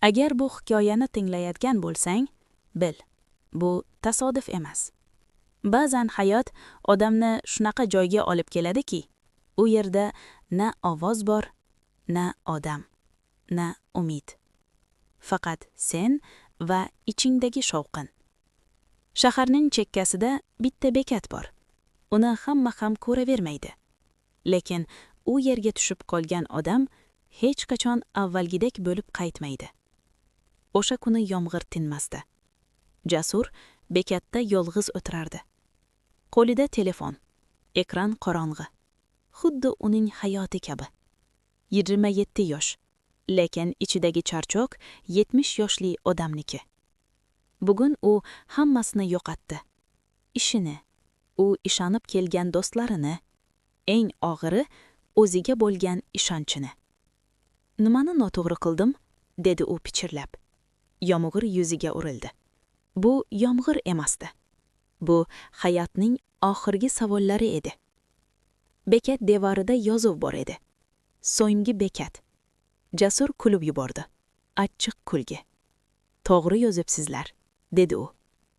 Agar bu hikoyani tinglayotgan bo'lsang, bil, bu tasodif emas. Ba'zan hayot odamni shunaqa joyga olib keladiki, u yerda na ovoz bor, na odam, na umid. Faqat sen va ichingdagi shovqin. Shaharning chekkasida bitta bekat bor. Uni hamma ham ko'ravermaydi. Lekin u yerga tushib qolgan odam hech qachon avvalgidek bo'lib qaytmaydi. O'sha kuni yomg'ir tinmasdi. Jasur bekatda yolg'iz o'tirardi. Qo'lida telefon, ekran qorong'i. Xuddi uning hayoti kabi. 27 yosh, lekin ichidagi charchoq 70 yoshli odamniki. Bugun u hammasini yo'qotdi. Ishini, u ishonib kelgan do'stlarini, eng og'iri o'ziga bo'lgan ishonchini. Nimani noto'g'ri qildim? Dedi u pichirlab. Yomg'ir yuziga urildi. Bu yomg'ir emasdi. Bu hayotning oxirgi savollari edi. Bekat devorida yozuv bor edi. So'nggi bekat. Jasur kulib yubordi. Achchiq kulgi. To'g'ri yozibsizlar, dedi u.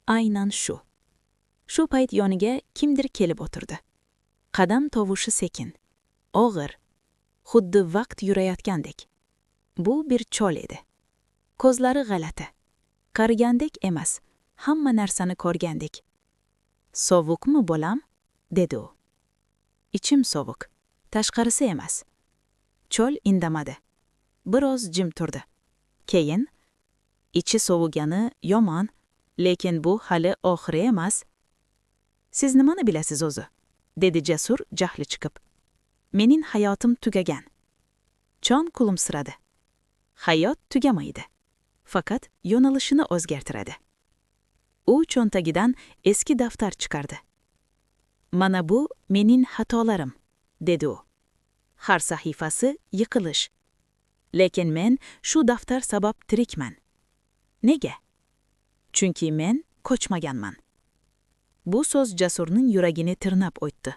Aynan shu. Shu payt yoniga kimdir kelib o'tirdi. Qadam tovushi sekin, og'ir, xuddi vaqt yurayotgandek. Bu bir chol edi. Ko'zlari g'alati. Qarigandek emas, hamma narsani ko'rgandek. Sovuqmi bolam? Dedi u. Ichim sovuq, tashqarisi emas. Chol indamadi. Biroz jim turdi. Keyin, ichi sovugani yomon, lekin bu hali oxiri emas. Siz nimani bilasiz o'zi? Dedi Jasur jahli chiqib. Mening hayotim tugagan. Chon kulimsiradi. Hayot tugamaydi. Faqat yo'nalishini o'zgartiradi. U cho'ntagidan eski daftar chiqardi. Mana bu mening xatolarim, dedi u. Har sahifasi yiqilish. Lekin men shu daftar sabab tirikman. Nega? Chunki men ko'chmaganman. Bu so'z Jasurning yuragini tirnab o'tdi.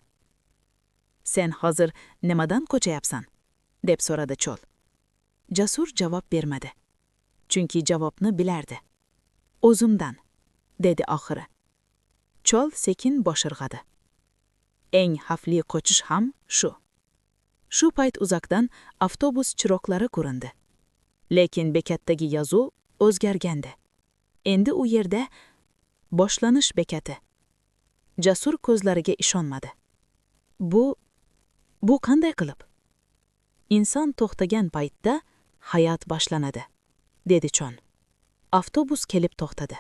Sen hozir nimadan ko'chayapsan? Deb so'radi chol. Jasur javob bermadi. Chunki javobni bilardi. O'zimdan, dedi oxiri. Chol sekin bosh irg'adi. Eng xavfli qochish ham shu. Shu payt uzoqdan avtobus chiroqlari ko'rindi. Lekin bekatdagi yozuv o'zgargandi. Endi u yerda boshlanish bekati. Jasur ko'zlariga ishonmadi. Bu qanday qilib? Inson to'xtagan paytda hayot boshlanadi, dedi chon. Avtobus kelib to'xtadi.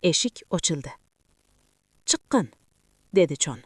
Eshik ochildi. Chiqqin, dedi chon.